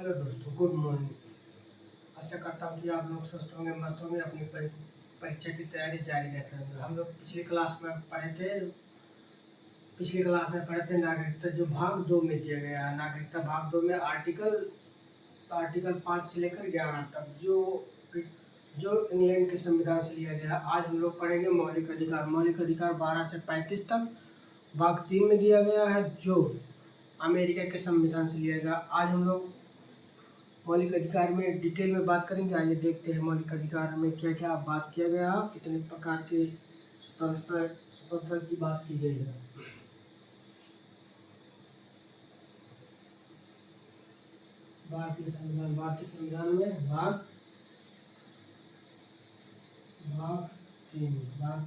Hello दोस्तों, good morning. आशा करता हूँ कि आप लोग स्वस्थ होंगे, मस्त होंगे, अपनी परीक्षा की तैयारी जारी रख रहे होंगे। हम लोग पिछली क्लास में पढ़े थे नागरिकता, जो भाग 2 में दिया गया है। नागरिकता भाग 2 में आर्टिकल 5 से लेकर 11 तक, जो इंग्लैंड के संविधान से लिया गया। आज हम लोग पढ़ेंगे मौलिक अधिकार 12 से 35 तक, भाग 3 में दिया गया है, जो अमेरिका के संविधान से लिया गया। आज हम लोग मौलिक अधिकार में डिटेल में बात करेंगे। आइए देखते हैं मौलिक अधिकार में क्या क्या बात किया गया, कितने प्रकार के स्वतंत्रता की बात की गई है। भारतीय संविधान में भाग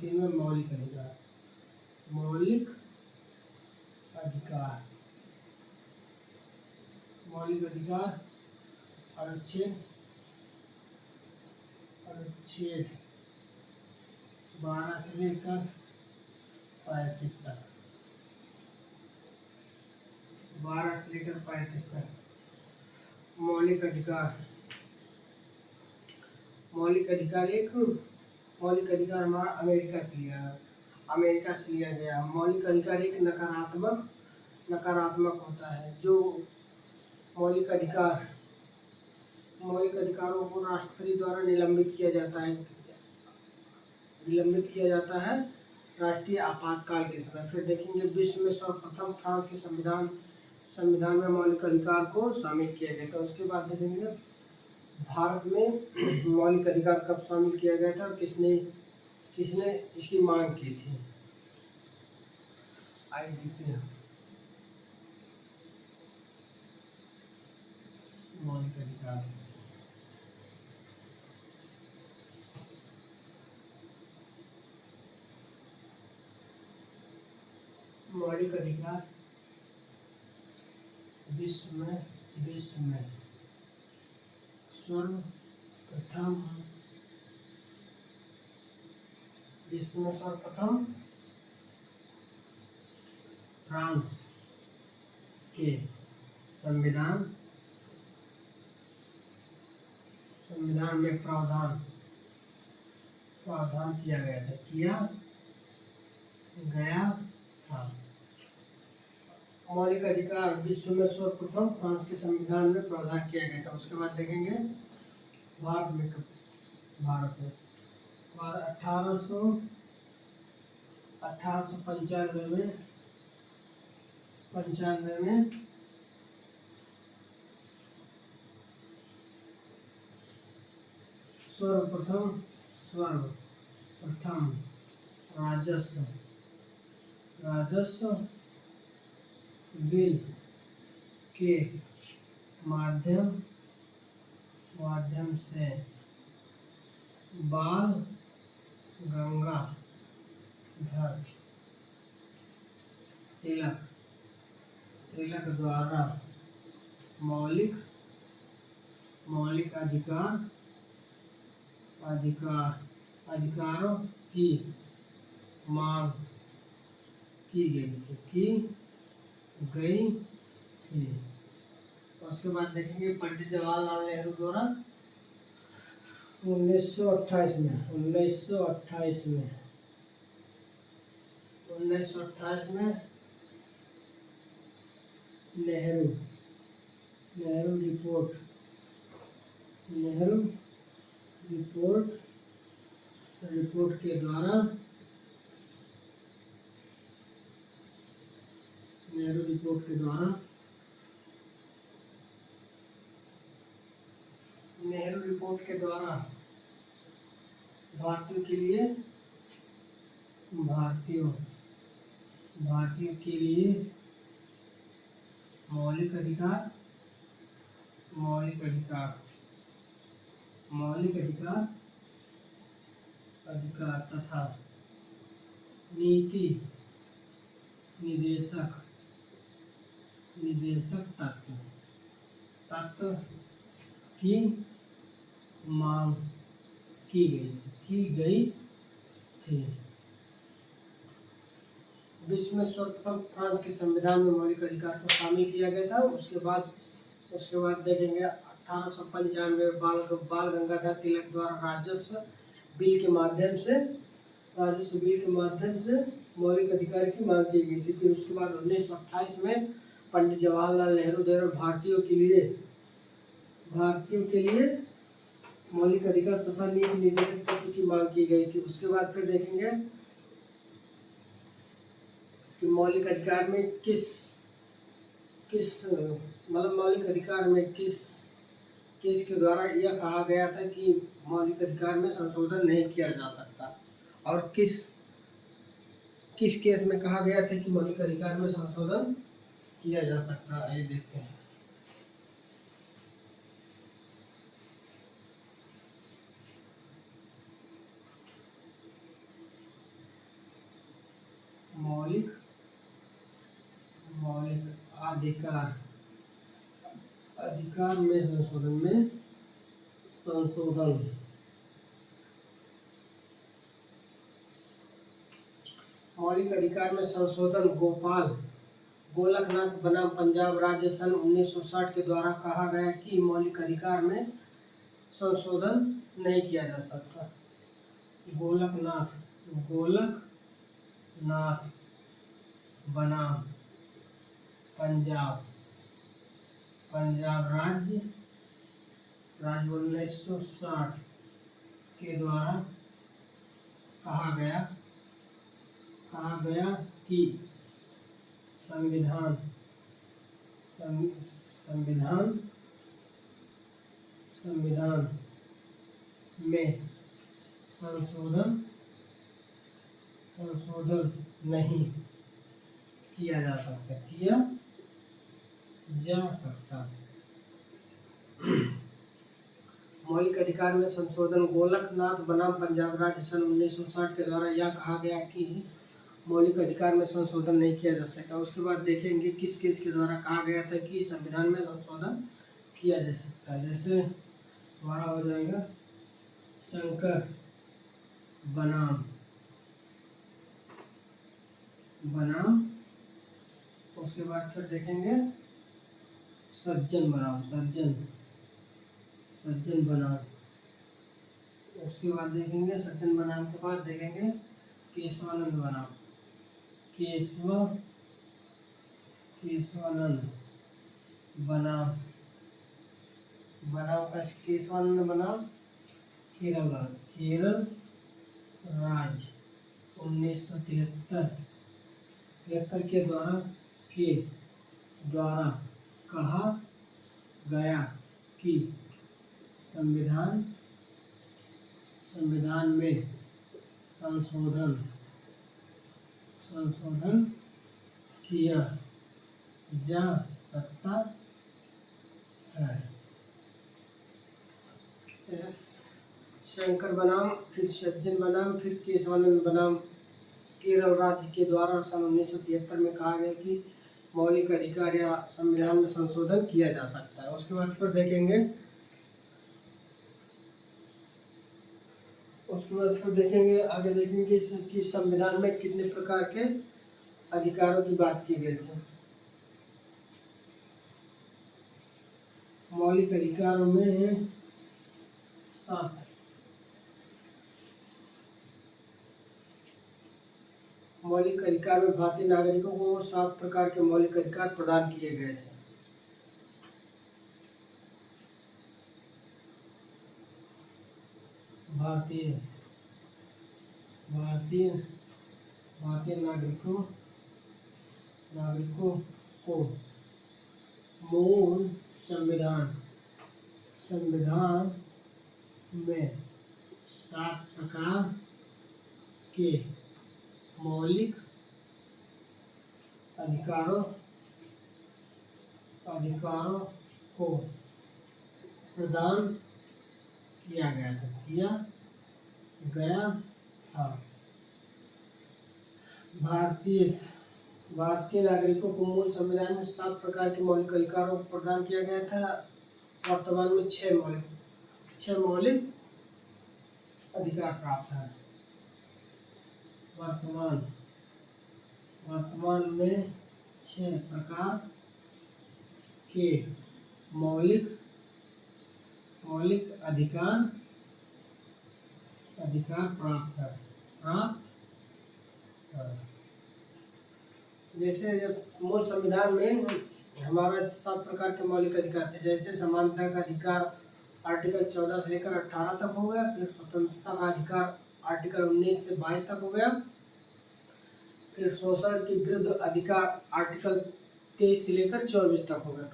3 में मौलिक अधिकार अनुच्छेद 12 से लेकर 35 तक। 12 से लेकर 35 तक मौलिक अधिकार हमारा अमेरिका से लिया गया। मौलिक अधिकार एक नकारात्मक होता है। जो मौलिक अधिकारों को राष्ट्रपति द्वारा निलंबित किया जाता है राष्ट्रीय आपातकाल के समय। फिर देखेंगे विश्व में सर्वप्रथम फ्रांस के संविधान में मौलिक अधिकार को शामिल किया गया था। उसके बाद देखेंगे भारत में मौलिक अधिकार कब शामिल किया गया था और किसने इसकी मांग की थी। आइए देखते हैं मौलिक अधिकार। मौलिक अधिकार विश्व में सर्वप्रथम फ्रांस के संविधान में प्रावधान किया गया था। मौलिक अधिकार विश्व में सर्वप्रथम फ्रांस के संविधान में प्रावधान किया गया था। उसके बाद देखेंगे भारत में 1895 में सर्वप्रथम राजस्व बिल के माध्यम से बाल गंगाधर तिलक द्वारा मौलिक अधिकारों की मांग की गई थी। उसके बाद देखेंगे पंडित जवाहरलाल नेहरू द्वारा 1928 में नेहरू रिपोर्ट के द्वारा भारतीयों के लिए मौलिक अधिकार तथा नीति निर्देशक तत्व की मांग की गई थी। विश्व में सर्वप्रथम फ्रांस के संविधान में मौलिक अधिकार को शामिल किया गया था। उसके बाद उसके बाद देखेंगे 1895 बाल गंगाधर तिलक द्वारा राजस्व बिल के माध्यम से मौलिक अधिकार की मांग की गई थी। फिर उसके बाद 1928 में पंडित जवाहरलाल नेहरू द्वारा भारतीयों के लिए मौलिक अधिकार तथा नीति निर्देशक तत्व की मांग की गई थी। उसके बाद फिर देखेंगे कि मौलिक अधिकार में मौलिक अधिकार में किस के द्वारा यह कहा गया था कि मौलिक अधिकार में संशोधन नहीं किया जा सकता, और किस केस में कहा गया था कि मौलिक अधिकार में संशोधन किया जा सकता है, ये देखते हैं। मौलिक अधिकार में संशोधन मौलिक अधिकार में संशोधन गोलकनाथ बनाम पंजाब राज्य सन 1960 के द्वारा कहा गया कि मौलिक अधिकार में संशोधन नहीं किया जा सकता। गोलकनाथ बनाम पंजाब राज्य 1960 के द्वारा कहा गया कि संविधान में संशोधन नहीं किया जा सकता। मौलिक अधिकार में संशोधन गोलकनाथ बनाम पंजाब राज्य सन 1960 के द्वारा यह कहा गया कि मौलिक अधिकार में संशोधन नहीं किया जा सकता। उसके बाद देखेंगे किस केस के द्वारा कहा गया था कि संविधान में संशोधन किया जा सकता है। जैसे हमारा हो जाएगा शंकर बनाम उसके बाद फिर देखेंगे सज्जन बनाम उसके बाद देखेंगे सज्जन बनाम के बाद देखेंगे केशवानंद बनाम केशवानंद बनाम केरल राज 1973 के द्वारा कहा गया कि संविधान में संशोधन किया जा सकता है। जैसे शंकर बनाम, फिर सज्जन बनाम, फिर केशवानंद बनाम केरल राज्य के द्वारा सन 1973 में कहा गया कि मौलिक अधिकार या संविधान में संशोधन किया जा सकता है। उसके बाद फिर देखेंगे आगे देखेंगे कि संविधान में कितने प्रकार के अधिकारों की बात की गई थी। मौलिक अधिकारों में 7 मौलिक अधिकार में भारतीय नागरिकों को 7 प्रकार के मौलिक अधिकार प्रदान किए गए थे। भारतीय नागरिकों को मूल संविधान में 7 प्रकार के मौलिक अधिकारों को प्रदान किया गया था। भारतीय नागरिकों को मूल संविधान में 7 प्रकार के मौलिक अधिकारों को प्रदान किया गया था। वर्तमान में 6 मौलिक अधिकार प्राप्त हैं। वर्तमान में 6 प्रकार के मौलिक मौलिक अधिकार अधिकार प्राप्त है, जैसे जब मूल संविधान में हमारा 7 प्रकार के मौलिक अधिकार थे, जैसे समानता का अधिकार आर्टिकल 14 से लेकर 18 तक हो गया, फिर स्वतंत्रता का अधिकार आर्टिकल 19 से 22 तक हो गया, फिर शोषण के विरुद्ध अधिकार आर्टिकल 23 से लेकर 24 तक हो गया,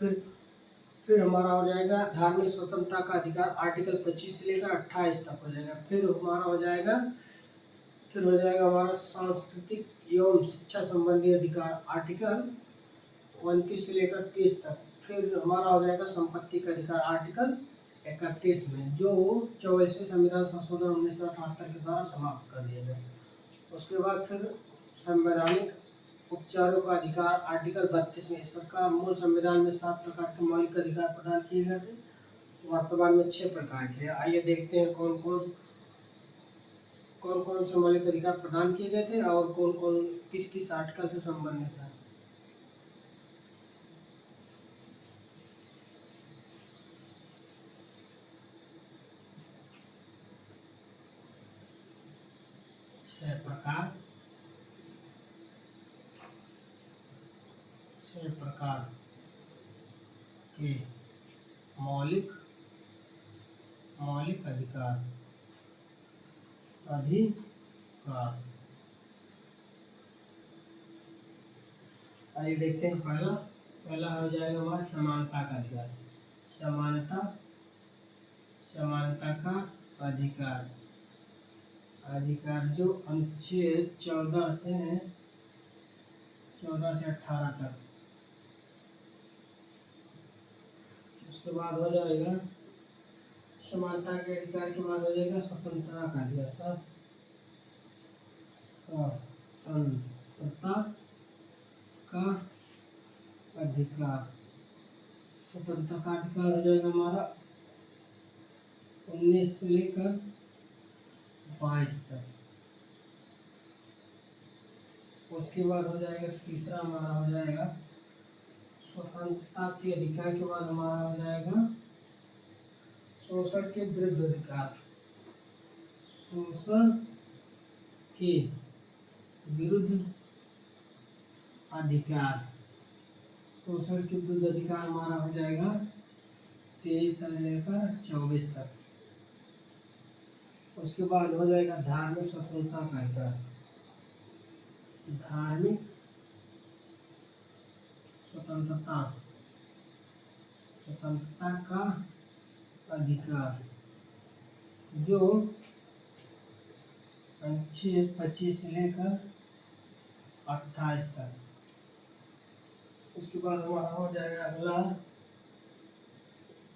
फिर हमारा हो जाएगा धार्मिक स्वतंत्रता का अधिकार आर्टिकल 25 से लेकर 28 तक हो जाएगा, फिर हो जाएगा हमारा सांस्कृतिक एवं शिक्षा संबंधी अधिकार आर्टिकल 29 से लेकर 30 तक, फिर हमारा हो जाएगा संपत्ति का अधिकार आर्टिकल 31 में, जो 24वें संविधान संशोधन 1978 के द्वारा समाप्त कर दिया गया। उसके बाद फिर संवैधानिक उपचारों का अधिकार आर्टिकल 32 में। इस प्रकार मूल संविधान में 7 प्रकार के मौलिक अधिकार प्रदान किए गए थे, वर्तमान में 6 प्रकार के। आइए देखते हैं कौन कौन से मौलिक अधिकार प्रदान किए गए थे और कौन कौन किस किस आर्टिकल से संबंधित है। छह प्रकार के मौलिक अधिकार आइए देखते हैं। पहला हो जाएगा हमारा समानता का अधिकार। समानता का अधिकार जो अनुच्छेद 14 से 18 तक। उसके बाद हो जाएगा समानता के अधिकार के बाद हो जाएगा स्वतंत्रता का अधिकार। स्वतंत्रता का अधिकार हो जाएगा हमारा 19 से लेकर 22 तक। उसके बाद हो जाएगा तीसरा हमारा हो जाएगा स्वतंत्रता के अधिकार के बाद हमारा हो जाएगा शोषण के विरुद्ध अधिकार। शोषण के विरुद्ध अधिकार हमारा हो जाएगा 23 से लेकर 24 तक। उसके बाद हो जाएगा धार्मिक स्वतंत्रता का अधिकार। धार्मिक स्वतंत्रता का अधिकार जो अनुच्छेद 25 से लेकर 28 तक। उसके बाद हमारा हो जाएगा अगला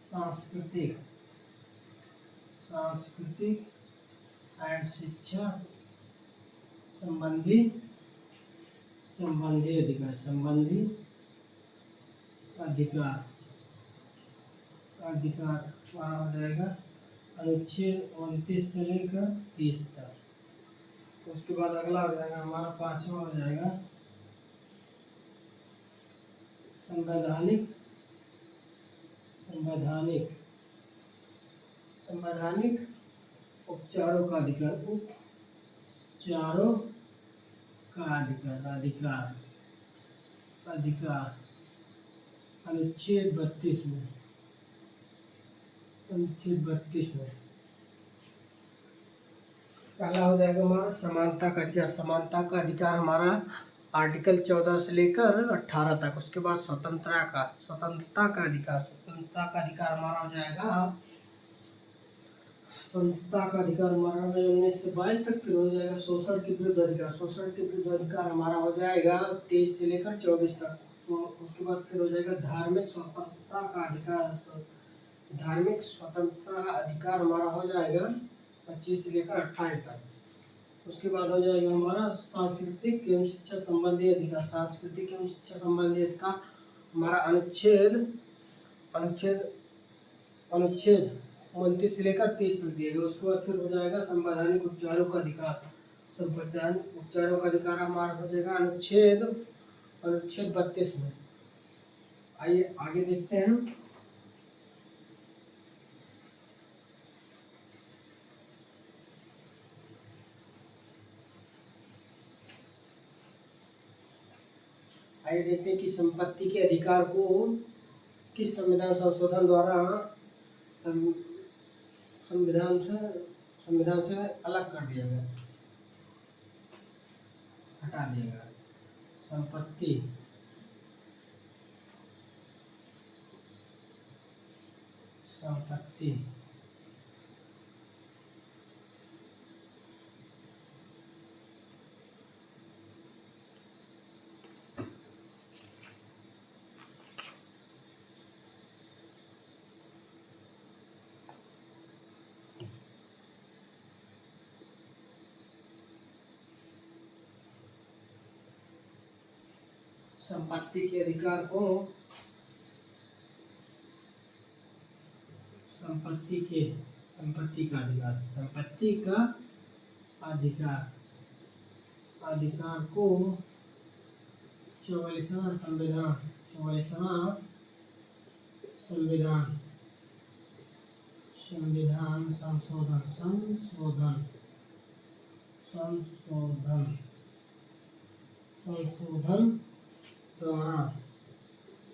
सांस्कृतिक एंड शिक्षा संबंधी अधिकार हमारा हो जाएगा अनुच्छेद 29 से लेकर 30 तक। उसके बाद अगला हो जाएगा हमारा 5वां हो जाएगा संवैधानिक उपचारों का अधिकार अनुच्छेद 32 में। पहला हो जाएगा हमारा समानता का अधिकार। समानता का अधिकार हमारा आर्टिकल 14 से लेकर 18 तक। उसके बाद स्वतंत्रता का अधिकार हमारा हो जाएगा 19 से 22 तक। फिर हो जाएगा शोषण के विरुद्ध अधिकार हमारा हो जाएगा 23 से लेकर 24 तक। उसके बाद फिर हो जाएगा धार्मिक स्वतंत्रता का अधिकार हमारा हो जाएगा 25 से लेकर 28 तक। उसके बाद हो जाएगा हमारा सांस्कृतिक एवं शिक्षा संबंधी अधिकार हमारा अनुच्छेद 29 से लेकर 30 तक दिया गया। उसके बाद फिर हो जाएगा संवैधानिक उपचारों का अधिकार हमारा हो जाएगा अनुच्छेद 32 में। आइए आगे देखते हैं। आइए देखते हैं कि संपत्ति के अधिकार को किस संविधान संशोधन द्वारा सं- संविधान से अलग कर दिया गया, हटा दिया गया। संपत्ति संपत्ति संपत्ति के अधिकार को संपत्ति का अधिकार को 44वां संविधान संशोधन द्वारा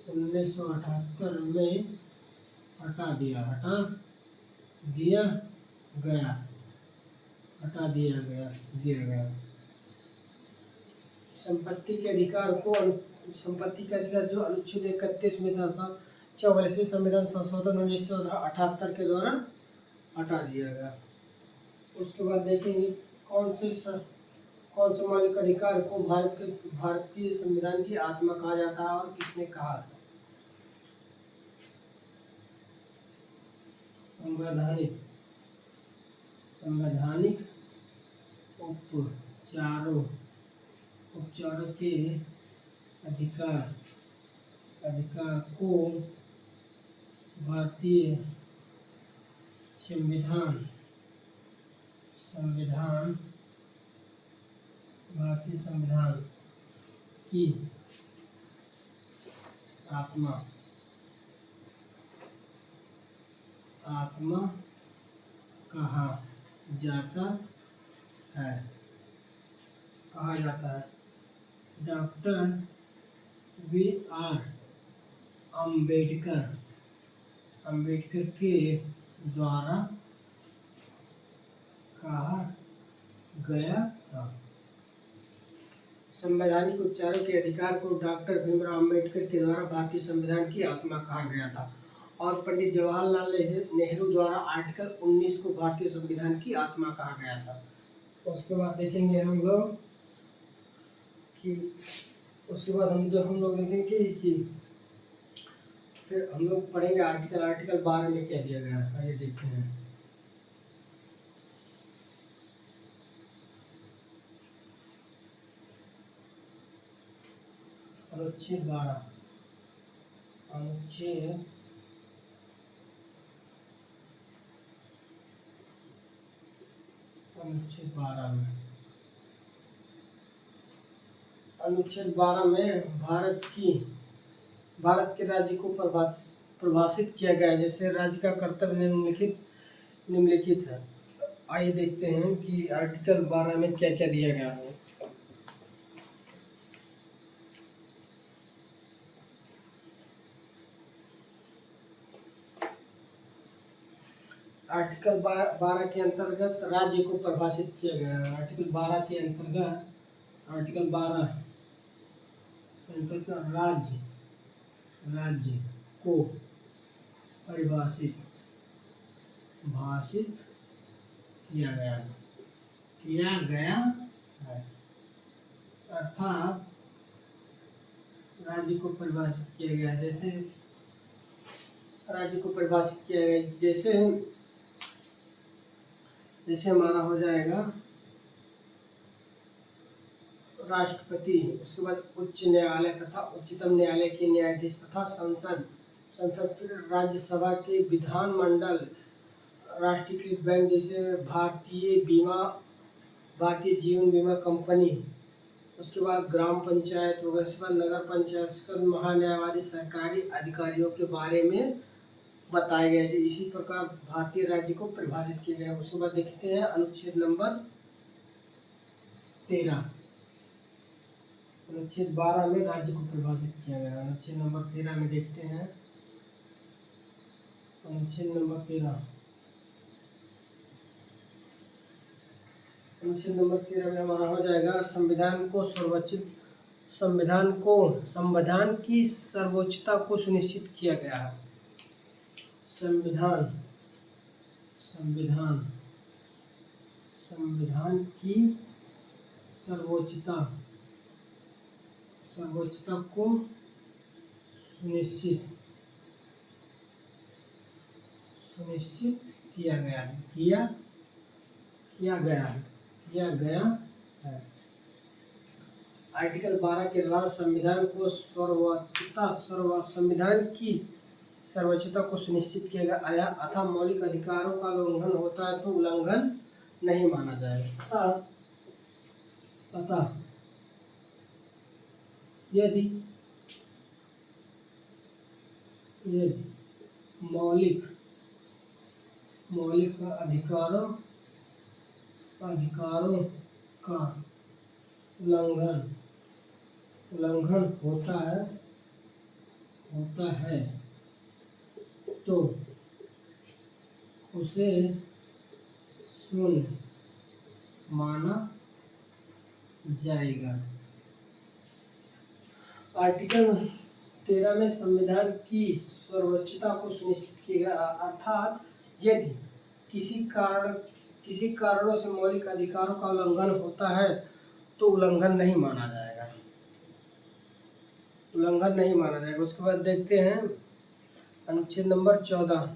1978 में हटा दिया गया। संपत्ति के अधिकार जो अनुच्छेद 31 में था 44वें संविधान संशोधन 1978 के द्वारा हटा दिया गया। उसके बाद देखेंगे कौन से मौलिक अधिकार को भारतीय संविधान की आत्मा कहा जाता है और किसने कहा था। संवैधानिक उपचारों के अधिकार को भारतीय संविधान की आत्मा कहा जाता है। Doctor B.R. अम्बेडकर के द्वारा कहा गया था। संवैधानिक उपचारों के अधिकार को डॉक्टर भीमराव अम्बेडकर के द्वारा भारतीय संविधान की आत्मा कहा गया था और पंडित जवाहरलाल नेहरू द्वारा आर्टिकल 19 को भारतीय संविधान की आत्मा कहा गया था। उसके बाद देखेंगे हम लोग देखेंगे कि फिर हम लोग पढ़ेंगे आर्टिकल 12 में क्या दिया गया है। आइए देखते हैं। अनुच्छेद 12 में भारत के राज्य को परिभाषित किया गया है। जैसे राज्य का कर्तव्य निम्नलिखित है। आइए देखते हैं कि आर्टिकल 12 में क्या क्या दिया गया है। आर्टिकल 12 के अंतर्गत राज्य को परिभाषित किया गया है। आर्टिकल 12 के अंतर्गत राज्य को परिभाषित किया गया है। अर्थात राज्य को परिभाषित किया गया है। जैसे हमारा हो जाएगा राष्ट्रपति, उसके बाद उच्च न्यायालय तथा उच्चतम न्यायालय के न्यायाधीश तथा संसद, फिर राज्यसभा के विधानमंडल, राष्ट्रीयकृत बैंक जैसे भारतीय जीवन बीमा कंपनी, उसके बाद ग्राम पंचायत वगैरह, उसके बाद नगर पंचायत, उसके बाद महान्यायवादी सरकारी अधिकारियों के बारे में बताया गया है। इसी प्रकार भारतीय राज्य को परिभाषित किया गया है। उसके बाद देखते हैं अनुच्छेद नंबर 13। अनुच्छेद 12 में राज्य को परिभाषित किया गया। अनुच्छेद नंबर 13 में देखते हैं। अनुच्छेद नंबर 13 में हमारा हो जाएगा संविधान की सर्वोच्चता को सुनिश्चित किया गया है। संविधान की सर्वोच्चता को सुनिश्चित किया गया है। आर्टिकल 12 के द्वारा संविधान की सर्वोच्चता को सुनिश्चित किया गया अतः मौलिक अधिकारों का उल्लंघन होता है तो उल्लंघन नहीं माना जाएगा। अतः यदि मौलिक अधिकारों का उल्लंघन होता है तो उसे शून्य माना जाएगा। आर्टिकल 13 में संविधान की सर्वोच्चता को सुनिश्चित किया गया अर्थात यदि किसी कारणों से मौलिक अधिकारों का उल्लंघन होता है तो उल्लंघन नहीं माना जाएगा। उसके बाद देखते हैं अनुच्छेद नंबर 14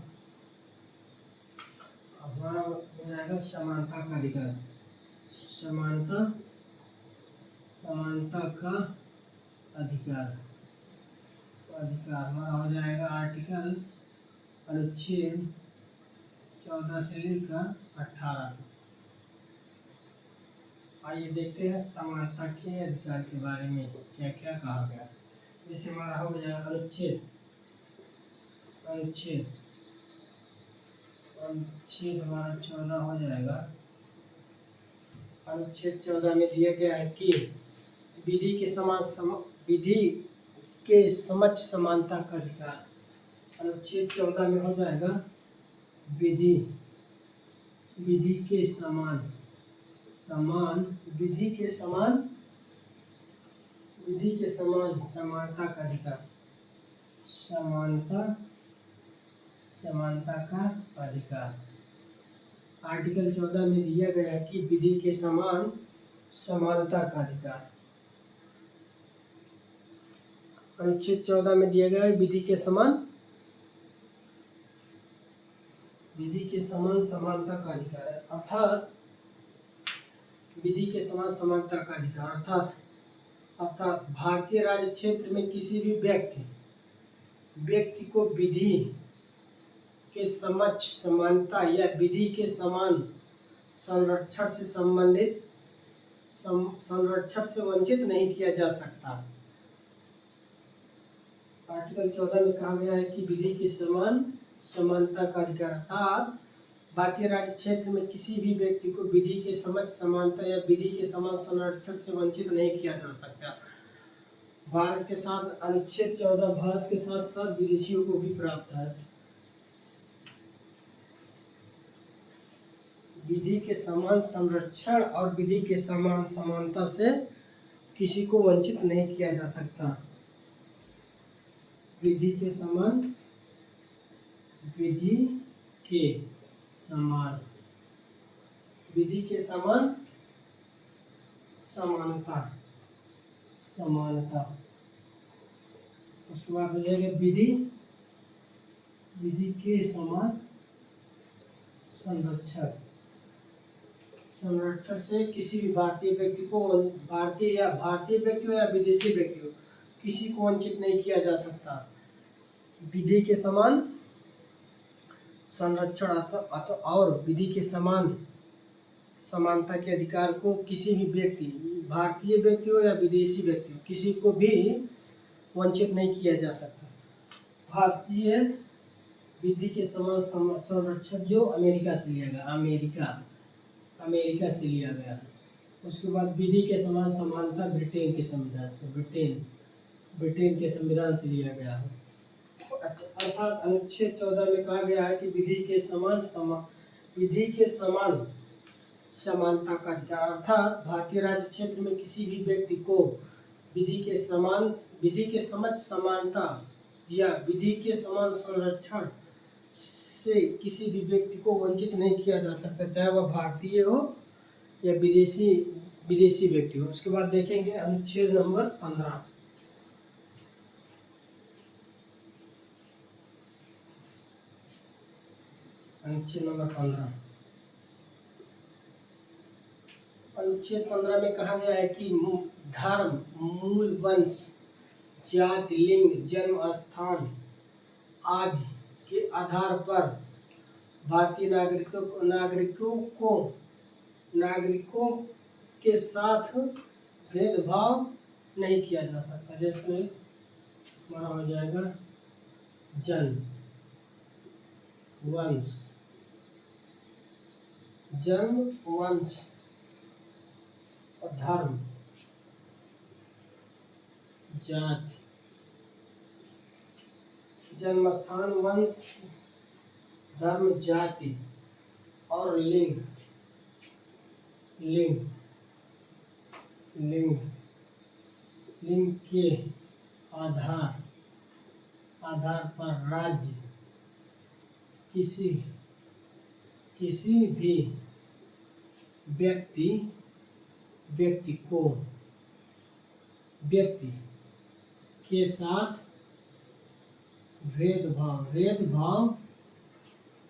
हमारा हो जाएगा समानता का अधिकार। समानता का अधिकार हमारा हो जाएगा आर्टिकल अनुच्छेद 14 से लेकर 18। आइए देखते हैं समानता के अधिकार के बारे में क्या क्या कहा गया। जैसे हमारा हो जाएगा अनुच्छेद हमारा 14 हो जाएगा। अनुच्छेद 14 में दिया गया है कि विधि के समक्ष समानता का अधिकार। अनुच्छेद 14 में हो जाएगा विधि के समान समानता का अधिकार। समानता का अधिकार आर्टिकल 14 में दिया गया है कि विधि के समान समानता का अधिकार। अनुच्छेद 14 में दिया गया है विधि के समान समानता का अधिकार है अर्थात विधि के समान समानता का अधिकार अर्थात भारतीय राज्य क्षेत्र में किसी भी व्यक्ति को विधि के समक्ष समानता या विधि के समान संरक्षण से वंचित नहीं किया जा सकता। आर्टिकल 14 में कहा गया है कि विधि के समान समानता का अधिकार अर्थात भारतीय राज्य क्षेत्र में किसी भी व्यक्ति को विधि के समक्ष समानता या विधि के समान संरक्षण से वंचित नहीं किया जा सकता। भारत के साथ अनुच्छेद 14 भारत के साथ साथ विदेशियों को भी प्राप्त है। विधि के समान संरक्षण और विधि के समान समानता से किसी को वंचित नहीं किया जा सकता। विधि के समान समानता उसके बाद हो जाएगा विधि के समान संरक्षण से किसी भी भारतीय व्यक्ति हो या विदेशी व्यक्ति हो किसी को वंचित नहीं किया जा सकता। विधि के समान संरक्षण और विधि के समान समानता के अधिकार को किसी भी व्यक्ति भारतीय व्यक्ति हो या विदेशी व्यक्ति हो किसी को भी वंचित नहीं किया जा सकता। भारतीय विधि के समान संरक्षण जो अमेरिका से लिया गया उसके बाद विधि के समान समानता ब्रिटेन के संविधान से, ब्रिटेन के संविधान से लिया गया है। अच्छा, अर्थात अनुच्छेद 14 में कहा गया है कि विधि के समान समानता का अधिकार, अर्थात भारतीय राज्य क्षेत्र में किसी भी व्यक्ति को विधि के समक्ष समानता या विधि के समान संरक्षण से किसी भी व्यक्ति को वंचित नहीं किया जा सकता, चाहे वह भारतीय हो या विदेशी व्यक्ति हो। उसके बाद देखेंगे अनुच्छेद नंबर 15। अनुच्छेद नंबर 15, अनुच्छेद 15 में कहा गया है कि धर्म, मूल, वंश, जाति, लिंग, जन्म स्थान आदि के आधार पर भारतीय नागरिकों के साथ भेदभाव नहीं किया जा सकता। जैसे हमारा हो जाएगा जन्म, वंश, और धर्म, जाति, जन्म स्थान, वंश, धर्म, जाति और लिंग के आधार पर राज्य किसी भी व्यक्ति के साथ भेदभाव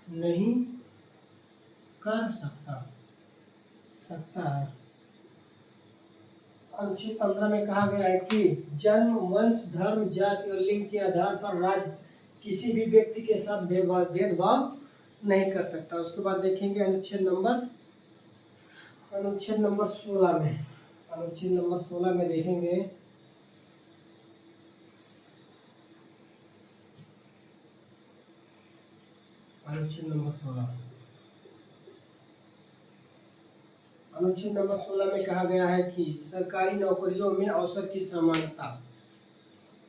नहीं कर सकता है। अनुच्छेद 15 में कहा गया है कि जन्म, वंश, धर्म, जाति और लिंग के आधार पर राज्य किसी भी व्यक्ति के साथ भेदभाव नहीं कर सकता। उसके बाद देखेंगे अनुच्छेद नंबर 16 में। अनुच्छेद नंबर 16 में देखेंगे अनुच्छेद नंबर 16 में कहा गया है कि सरकारी नौकरियों में अवसर की समानता।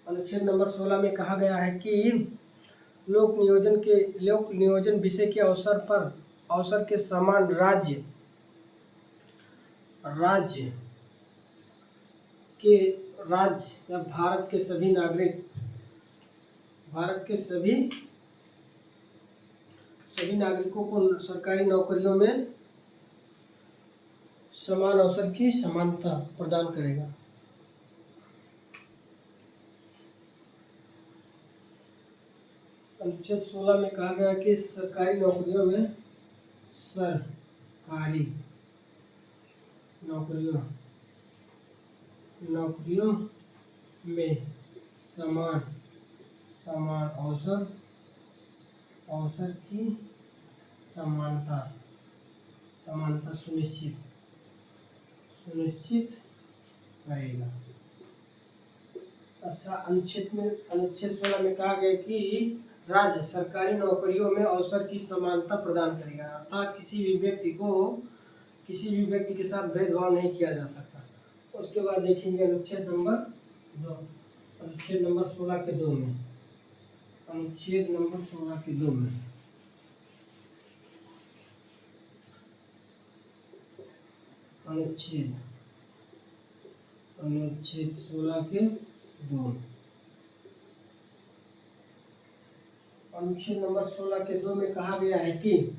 अनुच्छेद नंबर 16 में कहा गया है कि लोक नियोजन विषय के अवसर के समान राज्य या भारत के सभी नागरिकों को सरकारी नौकरियों में समान अवसर की समानता प्रदान करेगा। अनुच्छेद 16 में कहा गया कि सरकारी नौकरियों में समान अवसर की समानता सुनिश्चित करेगा। अर्थात अनुच्छेद 16 में कहा गया कि राज्य सरकारी नौकरियों में अवसर की समानता प्रदान करेगा, अर्थात किसी भी व्यक्ति के साथ भेदभाव नहीं किया जा सकता। उसके बाद देखेंगे अनुच्छेद नंबर 2, अनुच्छेद नंबर 16 के 2 में। अनुच्छेद नंबर 16 के 2 में अनुच्छेद 16 के 2, अनुच्छेद नंबर 16 के 2 में कहा गया है कि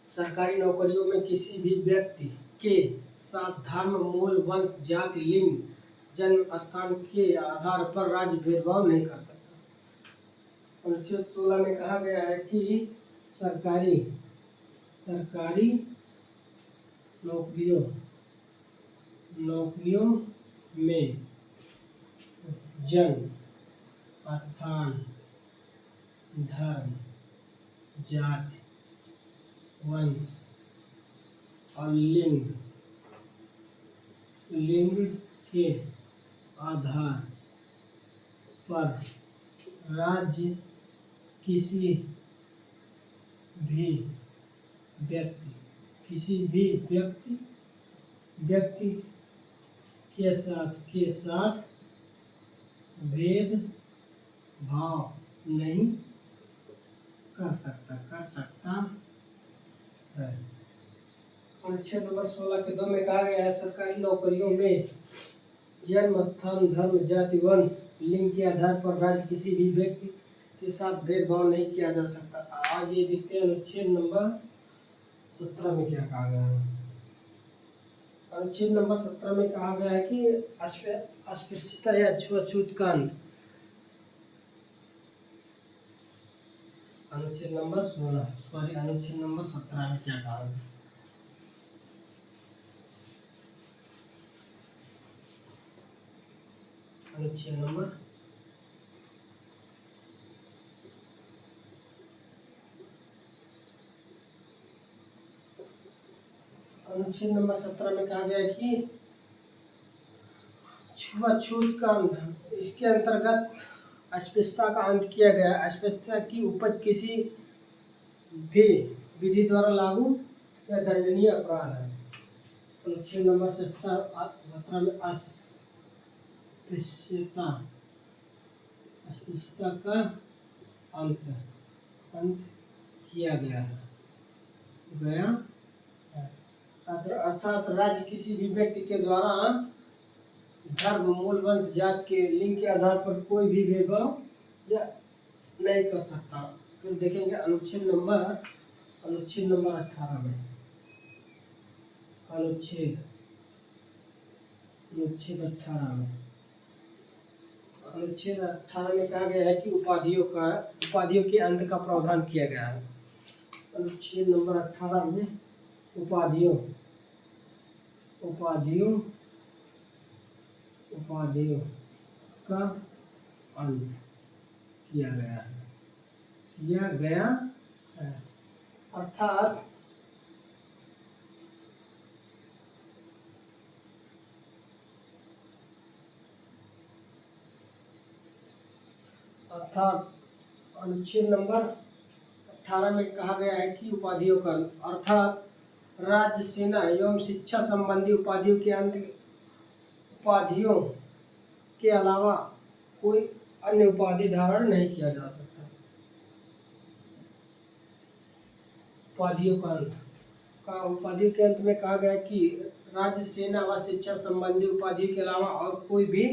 सरकारी नौकरियों में किसी भी व्यक्ति के साथ धर्म, मूल, वंश, जाति, लिंग, जन्म स्थान के आधार पर राज्य भेदभाव नहीं कर सकता। अनुच्छेद 16 में कहा गया है कि सरकारी नौकरियों में जन्म स्थान, धर्म, जाति, वंश और लिंग के आधार पर राज्य किसी भी व्यक्ति व्यक्ति के साथ भेद भाव नहीं कर सकता है। अनुच्छेद नंबर 16 के 2 में कहा गया है सरकारी नौकरियों में जन्म स्थान धर्म जाति वंश लिंग के आधार पर राज्य किसी भी व्यक्ति के साथ भेदभाव नहीं किया जा सकता। आज ये देखते हैं अनुच्छेद नंबर 17 में क्या कहा गया है। अनुच्छेद नंबर 17 में कहा गया है कि अस्पृश्यता या छुआछूत का अंत। अनुच्छेद नंबर 17 में क्या कहा है। अनुच्छेद नंबर 17 में कहा गया है कि छुआछूत का अंत। इसके अंतर्गत अस्पृश्यता का अंत किया गया। अस्पृश्यता की उपज किसी भी विधि द्वारा लागू या दंडनीय अपराध है। अनुच्छेद नंबर 17 में अस्पृश्यता का अंत किया गया है। अर्थात राज्य किसी भी व्यक्ति के द्वारा धर्म मूल वंश जात के लिंग के आधार पर कोई भी भेदभाव या नहीं कर सकता। फिर देखेंगे अनुच्छेद नंबर 18 में। अनुच्छेद 18 में कहा गया है कि उपाधियों के अंत का प्रावधान किया गया है। अनुच्छेद नंबर 18 में उपाधियों का अंत किया गया है। अर्थात अनुच्छेद नंबर 18 में कहा गया है कि उपाधियों का अर्थात राज्य सेना एवं शिक्षा संबंधी उपाधियों के अलावा कोई अन्य उपाधि धारण नहीं किया जा सकता। उपाधियों के अंत में कहा गया कि राज्य सेना व शिक्षा संबंधी उपाधियों के अलावा और कोई भी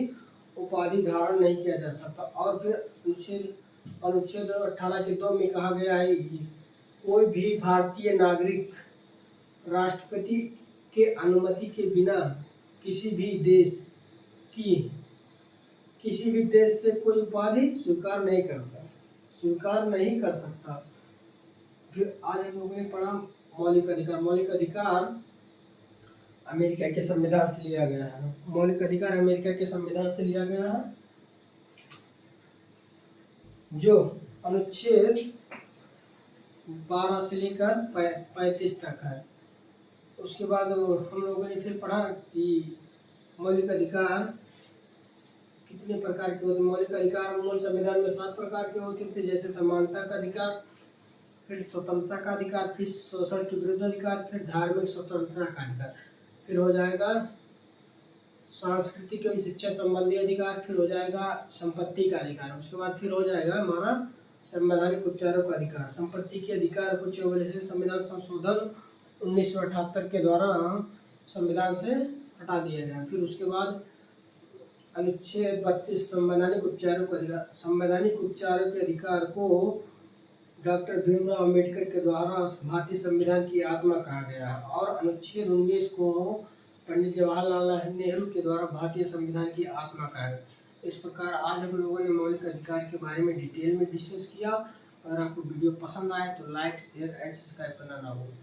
उपाधि धारण नहीं किया जा सकता। और फिर अनुच्छेद 18 के 2 में कहा गया है कि कोई भी भारतीय नागरिक राष्ट्रपति के अनुमति के बिना किसी भी देश से कोई उपाधि स्वीकार नहीं कर सकता। फिर आज हम लोगों ने पढ़ा मौलिक अधिकार अमेरिका के संविधान से लिया गया है। मौलिक अधिकार अमेरिका के संविधान से लिया गया है, जो अनुच्छेद 12 से लेकर 35 तक है। उसके बाद हम लोगों ने फिर पढ़ा कि मौलिक अधिकार कितने प्रकार के होते। मौलिक अधिकार मूल संविधान में 7 प्रकार के होते थे, जैसे समानता का अधिकार, फिर स्वतंत्रता का अधिकार, फिर शोषण के विरुद्ध अधिकार, फिर धार्मिक स्वतंत्रता का अधिकार, फिर हो जाएगा सांस्कृतिक एवं शिक्षा संबंधी अधिकार, फिर हो जाएगा संपत्ति का अधिकार, उसके बाद फिर हो जाएगा हमारा संवैधानिक उपचारों का अधिकार। संपत्ति के अधिकार को 24वें संविधान संशोधन 1978 के द्वारा संविधान से हटा दिया गया। फिर उसके बाद अनुच्छेद 32 संवैधानिक उपचारों के अधिकार को डॉक्टर भीमराव अम्बेडकर के द्वारा भारतीय संविधान की आत्मा कहा गया। और अनुच्छेद 19 को पंडित जवाहरलाल नेहरू के द्वारा भारतीय संविधान की आत्मा कहा गया। इस प्रकार आज हम लोगों ने मौलिक अधिकार के बारे में डिटेल में डिस्कस किया। अगर आपको वीडियो पसंद आए तो लाइक शेयर एंड सब्सक्राइब करना ना भूलें।